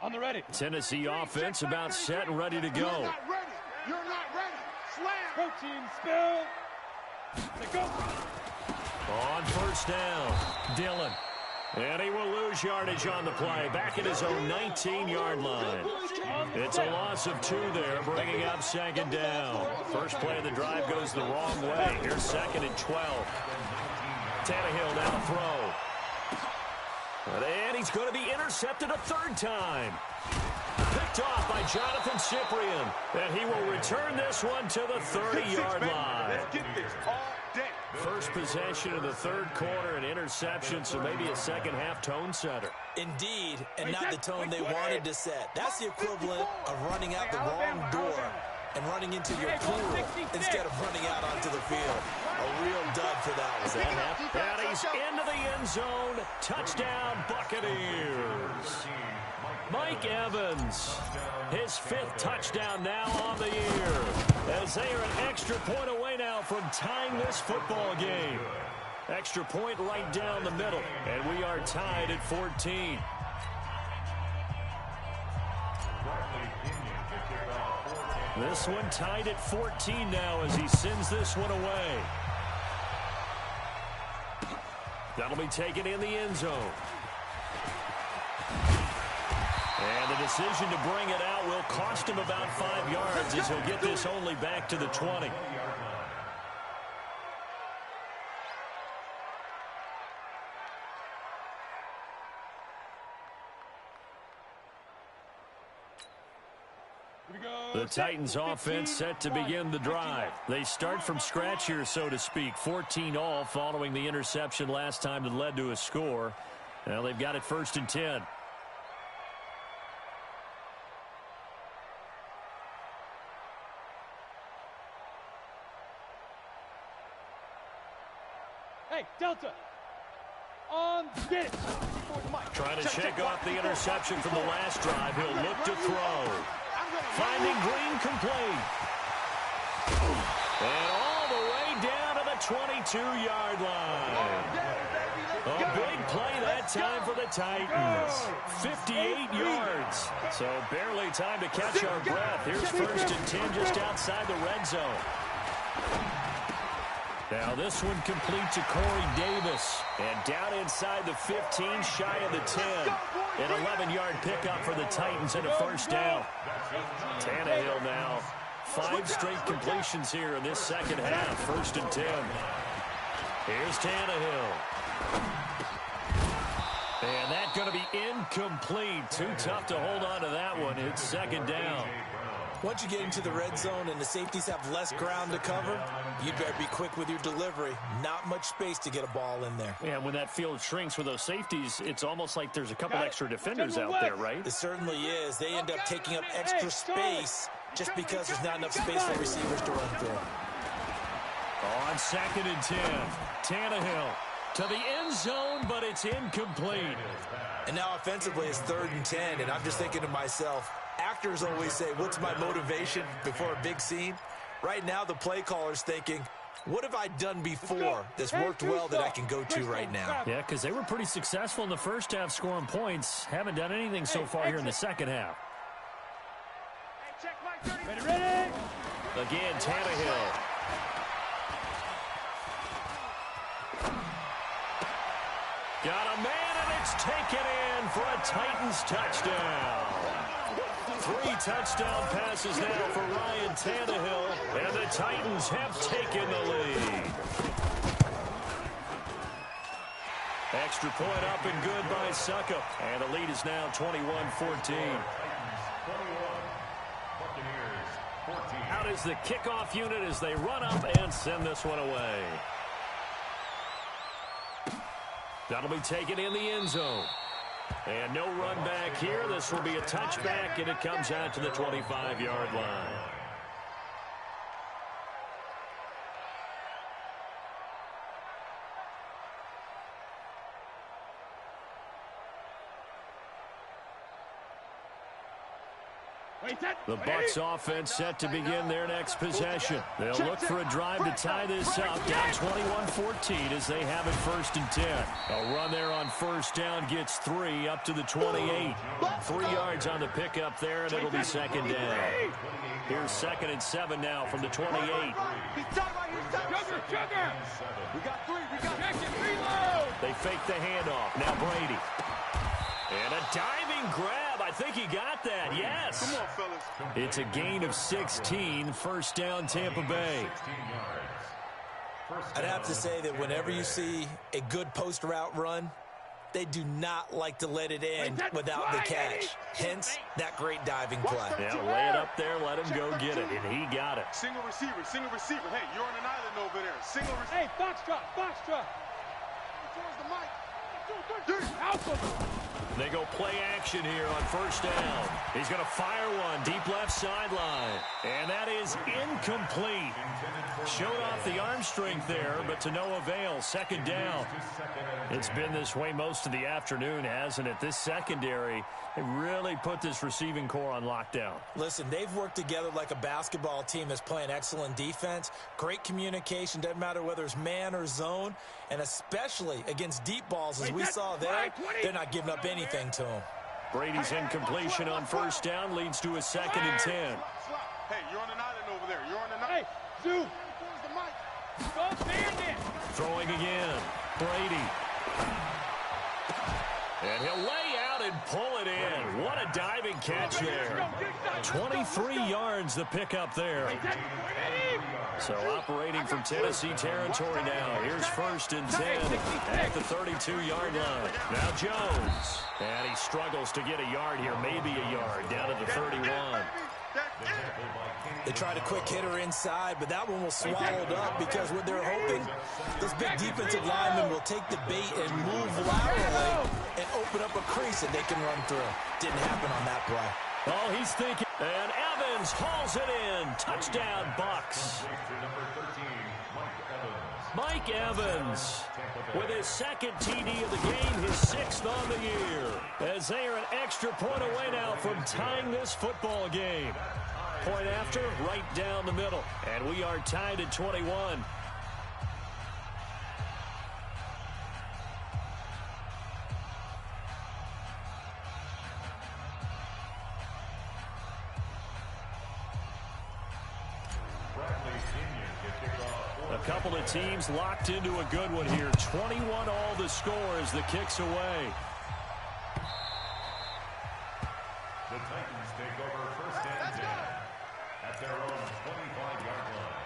On the ready. Tennessee offense about set and ready to go. You're not ready. You're not ready. Slam. Go team, spill. Let's go. On first down, Dillon. And he will lose yardage on the play. Back at his own 19-yard line. It's a loss of 2 there, bringing up second down. First play of the drive goes the wrong way. Here's second and 12. Tannehill now throw. And he's going to be intercepted a third time. Picked off by Jonathan Cyprien. And he will return this one to the 30-yard line. Let's get this all day. First possession of the third quarter, an interception, so maybe a second-half tone setter. Indeed, and not the tone they wanted to set. That's the equivalent of running out the wrong door and running into your pool instead of running out onto the field. A real dud for that one. And he's into the end zone. Touchdown, Buccaneers. Mike Evans, his 5th touchdown now on the year, as they are an extra point away now from tying this football game. Extra point right down the middle, and we are tied at 14. This one tied at 14 now as he sends this one away. That'll be taken in the end zone. And the decision to bring it out will cost him about 5 yards as he'll get this only back to the 20. The Titans offense set to begin the drive. They start from scratch here, so to speak. 14 all following the interception last time that led to a score. Now they've got it 1st and 10. Hey, Delta. On, get it. Trying to shake off the interception from the last drive. He'll look to throw. Finding Green complete. And all the way down to the 22-yard line. A big play that time for the Titans. 58 yards. So barely time to catch our breath. Here's 1st and 10 just outside the red zone. Now this one complete to Corey Davis. And down inside the 15, shy of the 10. An 11-yard pickup for the Titans and a 1st down. Tannehill now. 5 straight completions here in this second half. 1st and 10. Here's Tannehill. And that's going to be incomplete. Too tough to hold on to that one. It's 2nd down. Once you get into the red zone and the safeties have less ground to cover, you better be quick with your delivery. Not much space to get a ball in there. Yeah, when that field shrinks with those safeties, it's almost like there's a couple extra defenders out there, right? It certainly is. They end up taking up extra space just because there's not enough space for receivers to run through. On 2nd and 10, Tannehill to the end zone, but it's incomplete. And now offensively it's 3rd and 10, and I'm just thinking to myself, actors always say, what's my motivation before a big scene? Right now, the play caller's thinking, what have I done before that's worked well that I can go to right now? Yeah, because they were pretty successful in the first half scoring points. Haven't done anything so far here in the second half. Ready? Again, Tannehill. Got a man, and it's taken in for a Titans touchdown. 3 touchdown passes now for Ryan Tannehill, and the Titans have taken the lead. Extra point up and good by Suckup, and the lead is now 21-14. Out is the kickoff unit as they run up and send this one away. That'll be taken in the end zone. And no run back here. This will be a touchback, and it comes out to the 25-yard line. The Bucs offense set to begin their next possession. They'll look for a drive to tie this up, down 21-14 as they have it 1st and 10. A run there on first down gets 3 up to the 28. 3 yards on the pickup there, and it'll be 2nd down. Here's 2nd and 7 now from the 28. Sugar! We got 3. We got action. Reload! They fake the handoff. Now Brady. And a diving grab. I think he got that. Yes. Come on, fellas. It's a gain of 16. 1st down, Tampa Bay. I'd have to say that whenever you see a good post route run, they do not like to let it end without the catch. Hence, that great diving play. Yeah, lay it up there, let him go get it, and he got it. Single receiver. Hey, you're on an island over there. Single receiver. Hey, foxtrot. Towards the mic. They go play action here on 1st down. He's going to fire one deep left sideline. And that is incomplete. Showed off the arm strength there, but to no avail. 2nd down. It's been this way most of the afternoon, hasn't it? This secondary, they really put this receiving core on lockdown. Listen, they've worked together like a basketball team that's playing excellent defense. Great communication. Doesn't matter whether it's man or zone. And especially against deep balls, as we saw there, they're not giving up anything to them. Brady's incompletion on 1st down leads to a 2nd and 10. Hey, you're on an island over there. You're on an island. Hey, Zoo. Towards the mic. Go stand it. Throwing again. Brady. And he'll lay out and pull it in. What a diving catch there. 23 yards the pickup there. So operating from Tennessee territory now. Here's 1st and 10 at the 32-yard line. Now Jones. And he struggles to get a yard here. Maybe a yard down at the 31. They tried a quick hitter inside, but that one was swallowed up because what they're hoping, those big defensive linemen will take the bait and move laterally and open up a crease that they can run through. Didn't happen on that play. Oh, he's thinking. And Evans hauls it in. Touchdown, Bucs. Mike Evans with his 2nd TD of the game, his 6th on the year. As they are an extra point away now from tying this football game. Point after, right down the middle. And we are tied at 21. A couple of teams locked into a good one here. 21 all the score as the kick's away. The Titans take over 1st and 10 at their own 25-yard line.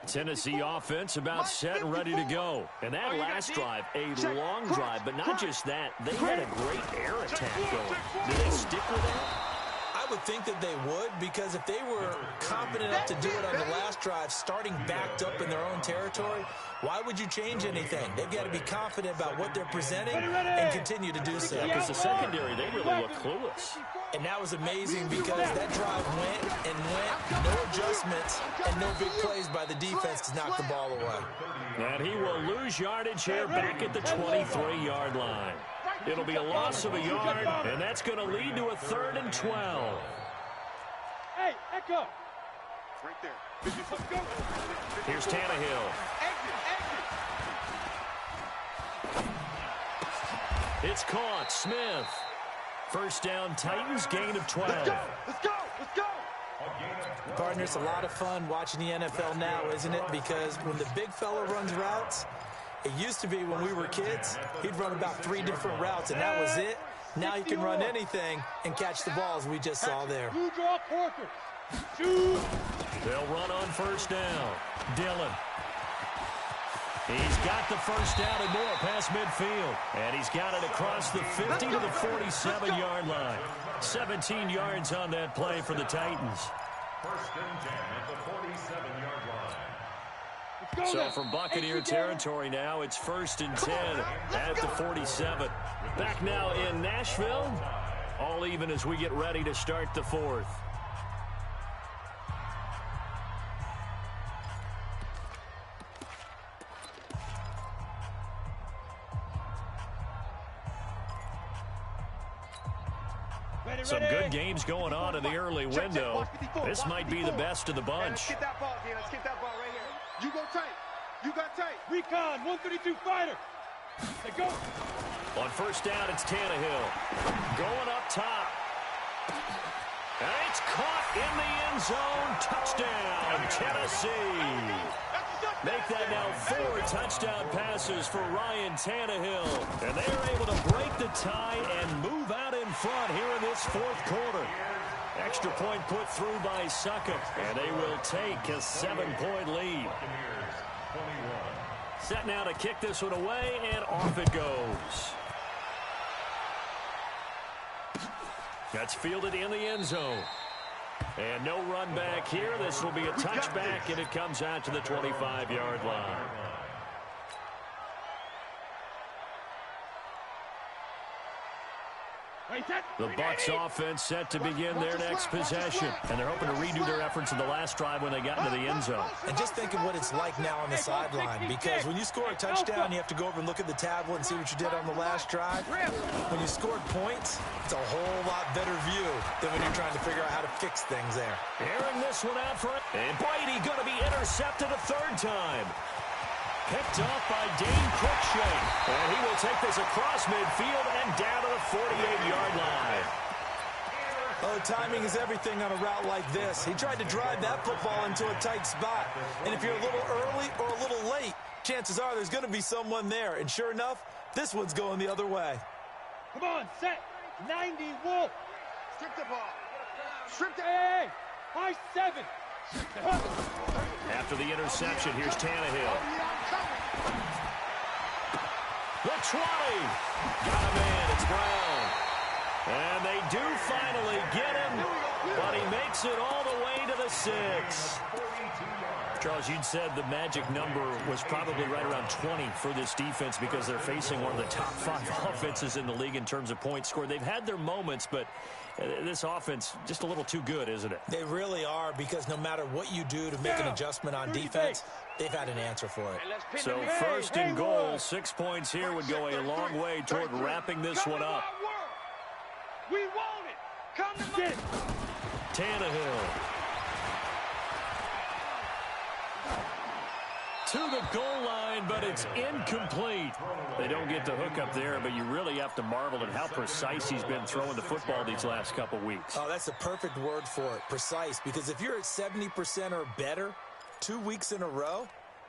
Tennessee offense about set and ready to go. And that last drive, a long drive, but not just that. They had a great air attack going. Did they stick with that? I would think that they would, because if they were confident enough to do it on the last drive, starting backed up in their own territory, why would you change anything? They've got to be confident about what they're presenting and continue to do so. Because the secondary, they really look clueless. And that was amazing because that drive went and went, no adjustments, and no big plays by the defense to knock the ball away. And he will lose yardage here back at the 23-yard line. It'll be a loss of a yard, and that's going to lead to a 3rd and 12. Hey, Echo. Right there. Let's go. Here's Tannehill. It's caught. Smith. First down, Titans, gain of 12. Let's go. Let's go. Let's go. Partner, it's a lot of fun watching the NFL now, isn't it? Because when the big fella runs routes, it used to be when we were kids, he'd run about 3 different routes, and that was it. Now he can run anything and catch the balls we just saw there. They'll run on first down. Dillon. He's got the first down and more past midfield. And he's got it across the 50 to the 47-yard line. 17 yards on that play for the Titans. First and 10 at the 47-yard line. So from Buccaneer territory now, it's 1st and 10 at the 47. Back now in Nashville, all even as we get ready to start the 4th. Some good games going on in the early window. This might be the best of the bunch. Let's get that ball, Dan. Let's get that ball right here. You go tight. You got tight. Recon, 132 fighter. They go. On first down, it's Tannehill. Going up top. And it's caught in the end zone. Touchdown, Tennessee. Make that now 4 touchdown passes for Ryan Tannehill. And they are able to break the tie and move out in front here in this 4th quarter. Extra point put through by Suckup. And they will take a 7-point lead. Set now to kick this one away, and off it goes. That's fielded in the end zone. And no run back here. This will be a touchback, and it comes out to the 25-yard line. The Bucs offense set to begin their next possession. And they're hoping to redo their efforts in the last drive when they got into the end zone. And just think of what it's like now on the sideline. Because when you score a touchdown, you have to go over and look at the tablet and see what you did on the last drive. When you scored points, it's a whole lot better view than when you're trying to figure out how to fix things there. Airing this one out for it. And Brady going to be intercepted a 3rd time. Picked off by Dane Cruikshank. And he will take this across midfield and down to the 48-yard line. Oh, timing is everything on a route like this. He tried to drive that football into a tight spot. And if you're a little early or a little late, chances are there's going to be someone there. And sure enough, this one's going the other way. Come on, set. 90, Wolf. Strip the ball. Strip the... Hey, high 7. After the interception, here's Tannehill. The 20. Got him in. It's Brown. And they do finally get him, but he makes it all the way to the 6. Charles, you'd said the magic number was probably right around 20 for this defense because they're facing one of the top 5 offenses in the league in terms of points scored. They've had their moments, but this offense just a little too good, isn't it? They really are, because no matter what you do to make an adjustment on defense, they've had an answer for it. So 1st and goal, 6 points here would go a long way toward wrapping this one up. We want it. Come to me. Tannehill. To the goal line, but it's incomplete. They don't get the hook up there, but you really have to marvel at how precise he's been throwing the football these last couple weeks. Oh, that's the perfect word for it, precise, because if you're at 70% or better 2 weeks in a row,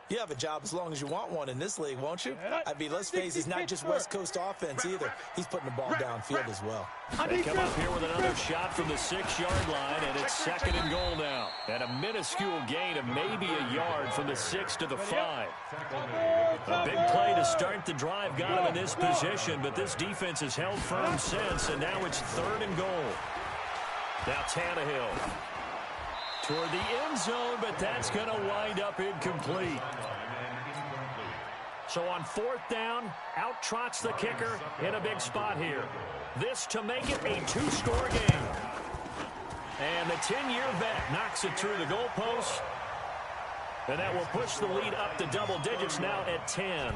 you have a job as long as you want one in this league, won't you? I mean, let's face it, it's not just West Coast offense either. He's putting the ball downfield as well. They come up here with another shot from the 6-yard line, and it's 2nd and goal now. And a minuscule gain of maybe a yard from the 6 to the 5. A big play to start the drive got him in this position, but this defense has held firm since, and now it's 3rd and goal. Now Tannehill toward the end zone, but that's going to wind up incomplete. So on 4th down, out trots the kicker in a big spot here. This to make it a 2-score game. And the 10-year vet knocks it through the goalpost. And that will push the lead up to double digits now at 10.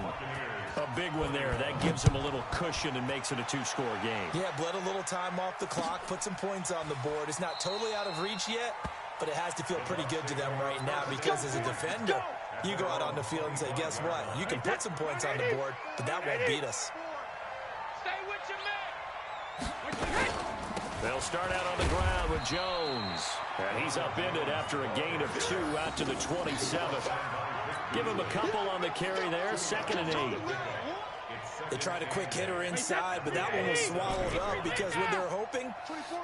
A big one there. That gives him a little cushion and makes it a 2-score game. Yeah, bled a little time off the clock, put some points on the board. It's not totally out of reach yet, but it has to feel pretty good to them right now because as a defender, you go out on the field and say, guess what? You can put some points on the board, but that won't beat us. Stay with your man. They'll start out on the ground with Jones. And he's upended after a gain of 2 out to the 27th. Give him a couple on the carry there. 2nd and 8. They tried a quick hitter inside, but that one was swallowed up because what they're hoping,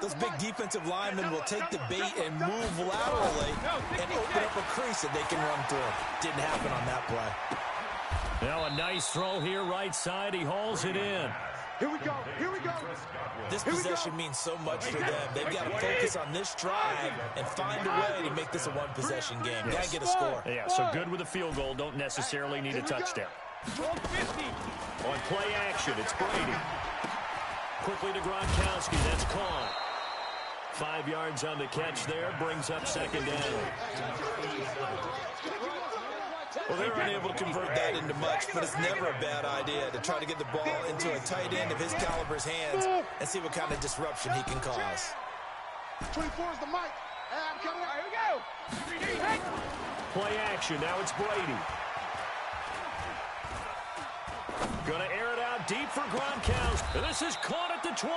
those big defensive linemen will take the bait and move laterally and open up a crease that they can run through. Didn't happen on that play. Now a nice throw here, right side. He hauls it in. Here we go. Here we go. This possession means so much for them. They've got to focus on this drive and find a way to make this a one-possession game. Got to get a score. Yeah, so good with a field goal. Don't necessarily need a touchdown. On play action, it's Brady. Quickly to Gronkowski. That's caught. 5 yards on the catch there. Brings up 2nd down. Well, they're unable to convert that into much, but it's never a bad idea to try to get the ball into a tight end of his caliber's hands and see what kind of disruption he can cause. 24 is the mic. I'm coming out. Here we go. Play action. Now it's Brady. Gonna air it out deep for Gronkowski. And this is caught at the 20.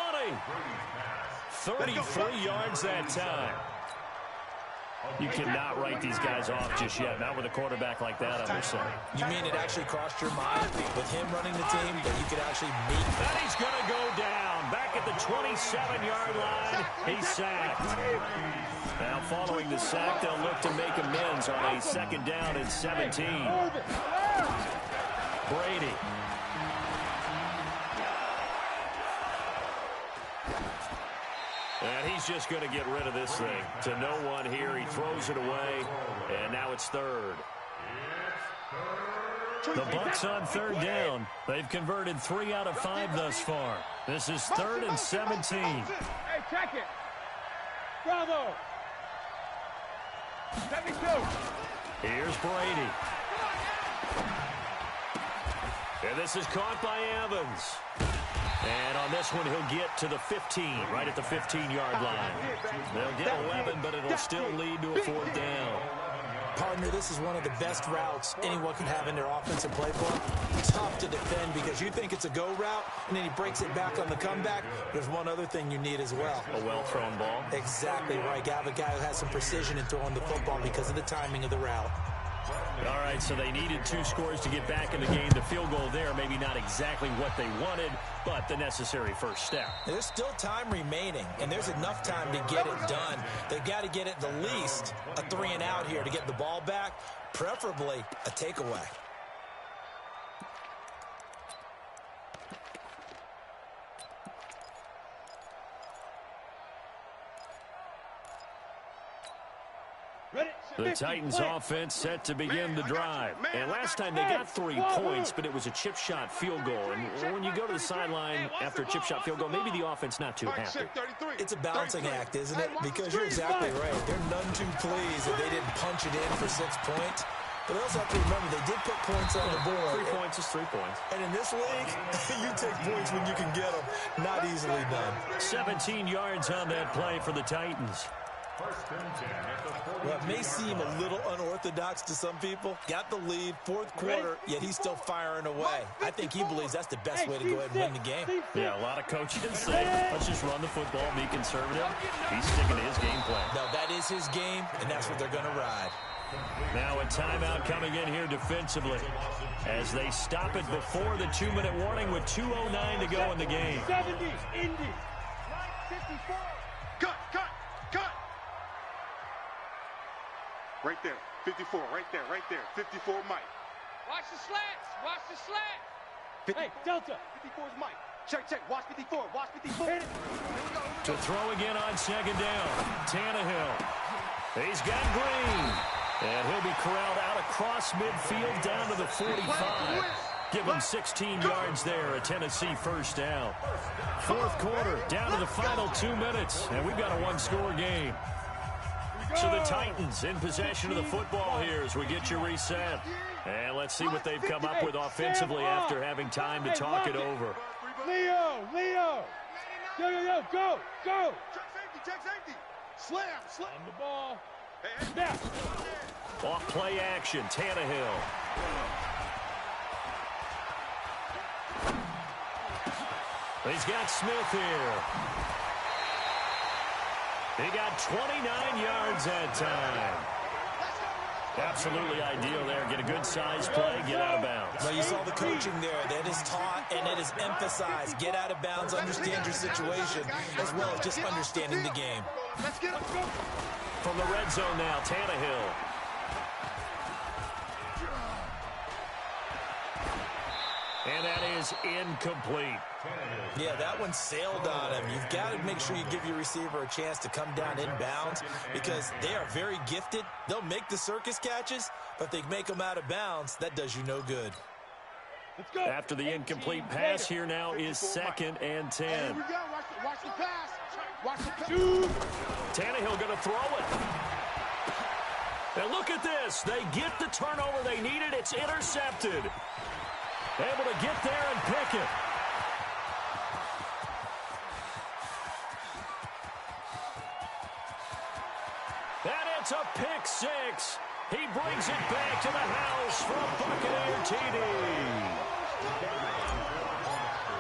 33 yards that time. You cannot write these guys off just yet, not with a quarterback like that on their side. You mean it actually crossed your mind with him running the team that you could actually meet? And he's going to go down. Back at the 27-yard line, he's sacked. Now following the sack, they'll look to make amends on a 2nd down and 17. Brady. And he's just going to get rid of this thing. To no one here. He throws it away. And now it's 3rd. The Bucs on 3rd down. They've converted 3 out of 5 thus far. This is 3rd and 17. Hey, check it. Bravo. 72. Here's Brady. And this is caught by Evans. And on this one, he'll get to the 15, right at the 15-yard line. They'll get 11, but it'll still lead to a 4th down. Partner, this is one of the best routes anyone can have in their offensive playbook. Tough to defend because you think it's a go route, and then he breaks it back on the comeback. There's one other thing you need as well. A well-thrown ball. Exactly right. You have a guy who has some precision in throwing the football because of the timing of the route. All right, so they needed 2 scores to get back in the game. The field goal there, maybe not exactly what they wanted, but the necessary first step. There's still time remaining, and there's enough time to get it done. They've got to get at the least a 3-and-out here to get the ball back, preferably a takeaway. The Titans offense set to begin the drive. And last time they got 3 points, but it was a chip shot field goal. And when you go to the sideline after a chip shot field goal, maybe the offense not too happy. It's a balancing act, isn't it? Because you're exactly right. They're none too pleased that they didn't punch it in for 6 points. But they also have to remember they did put points on the board. 3 points is 3 points. And in this league, you take points when you can get them. Not easily done. 17 yards on that play for the Titans. Well, it may seem a little unorthodox to some people. Got the lead, 4th quarter, yet he's still firing away. I think he believes that's the best way to go ahead and win the game. Yeah, a lot of coaches say, let's just run the football, be conservative. He's sticking to his game plan. No, that is his game, and that's what they're going to ride. Now a timeout coming in here defensively as they stop it before the 2-minute warning with 2:09 to go in the game. 70, Indy. 54. Cut. Right there, 54, right there, 54, Mike. Watch the slats, Hey, Delta. 54's Mike. Check. Watch 54. Watch 54. To throw again on second down. Tannehill. He's got Green. And he'll be corralled out across midfield down to the 45. Give him 16 yards there, a Tennessee first down. Fourth quarter, down to the final 2 minutes, and we've got a one-score game. So the Titans in possession of the football here as we get you reset. And let's see what they've come up with offensively after having time to talk it over. Leo! Go! Check safety. Slam. On the ball. Snap. Off play action, Tannehill. He's got Smith here. He got 29 yards that time. Absolutely ideal there. Get a good size play, get out of bounds. Well, you saw the coaching there. That is taught and it is emphasized. Get out of bounds, understand your situation, as well as just understanding the game. Let's go. From the red zone now, Tannehill. And that is incomplete. Yeah, that one sailed on him. You've got to make sure you give your receiver a chance to come down inbounds because they are very gifted. They'll make the circus catches, but if they make them out of bounds, that does you no good. Let's go. After the incomplete pass, here now is 2nd and 10. Here we go. Watch the pass. Watch the pass. Tannehill going to throw it. And look at this. They get the turnover they needed. It's intercepted. Able to get there and pick it. And it's a pick six. He brings it back to the house for a Buccaneer TD.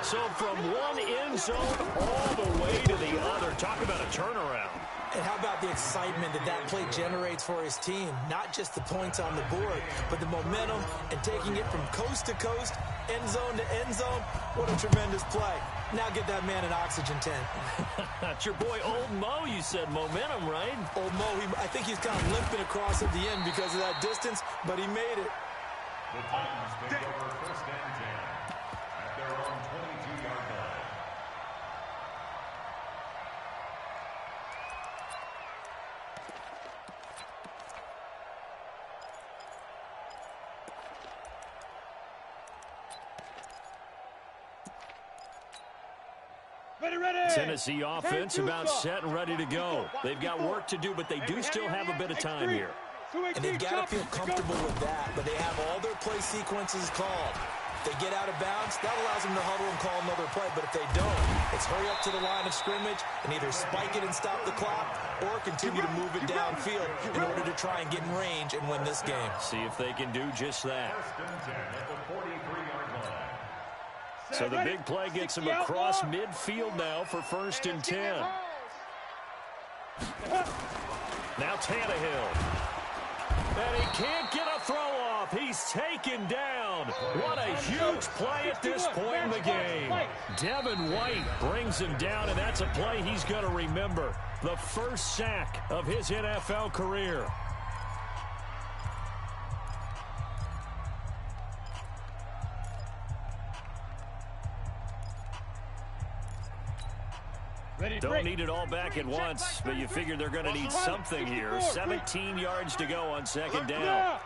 So from one end zone all the way to the other. Talk about a turnaround. And how about the excitement that play generates for his team? Not just the points on the board, but the momentum and taking it from coast to coast, end zone to end zone. What a tremendous play. Now get that man an oxygen tank. That's your boy Old Mo, you said momentum, right? Old Mo, I think he's kind of limping across at the end because of that distance, but he made it. The Titans take over 1st and 10 at their own 22-yard line. Tennessee offense about set and ready to go. They've got work to do, but they do still have a bit of time here. And they've got to feel comfortable with that, but they have all their play sequences called. If they get out of bounds, that allows them to huddle and call another play, but if they don't, it's hurry up to the line of scrimmage and either spike it and stop the clock or continue to move it downfield in order to try and get in range and win this game. See if they can do just that. 1st and 10 at the 43-yard line. So the big play gets him across midfield now for 1st and 10. Now Tannehill. And he can't get a throw off. He's taken down. What a huge play at this point in the game. Devin White brings him down, and that's a play he's going to remember. The first sack of his NFL career. Don't need it all back at once, but you figure they're going to need something here. 17 yards to go on 2nd down.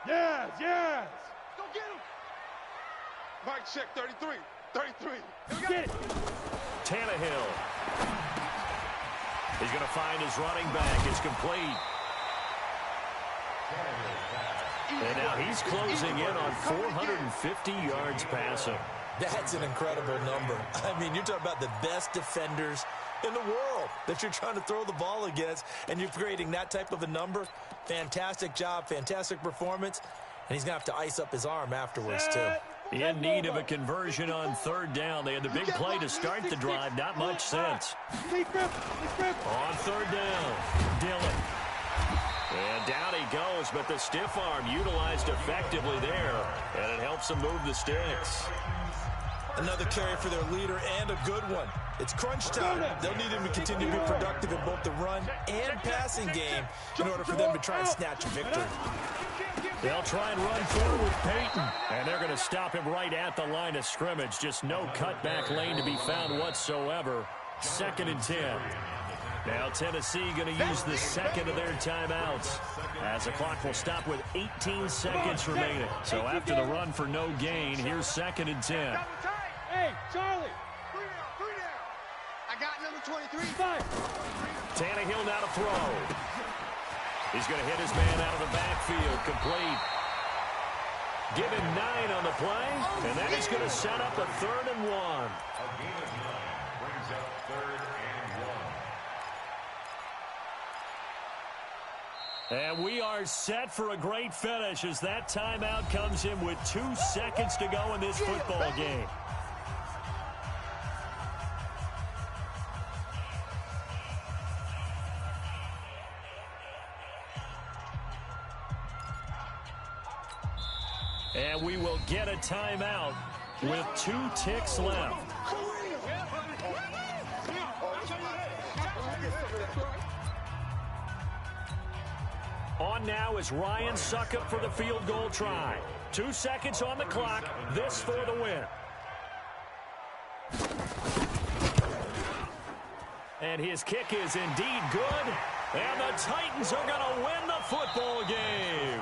Yes! Go get him. Mike check 33. Get it. Tannehill. He's going to find his running back. It's complete. And now he's closing in on 450 yards passing. That's an incredible number. I mean, you're talking about the best defenders in the world that you're trying to throw the ball against, and you're creating that type of a number. Fantastic job, fantastic performance, and he's going to have to ice up his arm afterwards, too. In need of a conversion on 3rd down. They had the big play to start the drive. Not much sense. On 3rd down, Dillon. And down he goes, but the stiff arm utilized effectively there, and it helps them move the sticks. Another carry for their leader and a good one. It's crunch time. They'll need him to continue to be productive in both the run and passing game in order for them to try and snatch a victory. They'll try and run forward with Peyton. And they're going to stop him right at the line of scrimmage. Just no cutback lane to be found whatsoever. 2nd and 10. Now Tennessee going to use the second of their timeouts, as the clock will stop with 18 seconds remaining. So after the run for no gain, here's 2nd and 10. Hey, Charlie. 3 down. I got number 23. Tannehill now to throw. He's going to hit his man out of the backfield. Complete. Give him 9 on the play, and that is going to set up a 3rd and 1. A gain of 9 brings up 3rd and 1. And we are set for a great finish as that timeout comes in with 2 seconds to go in this football game. And we will get a timeout with 2 ticks left. On now is Ryan Suckup for the field goal try. 2 seconds on the clock. This for the win. And his kick is indeed good. And the Titans are going to win the football game.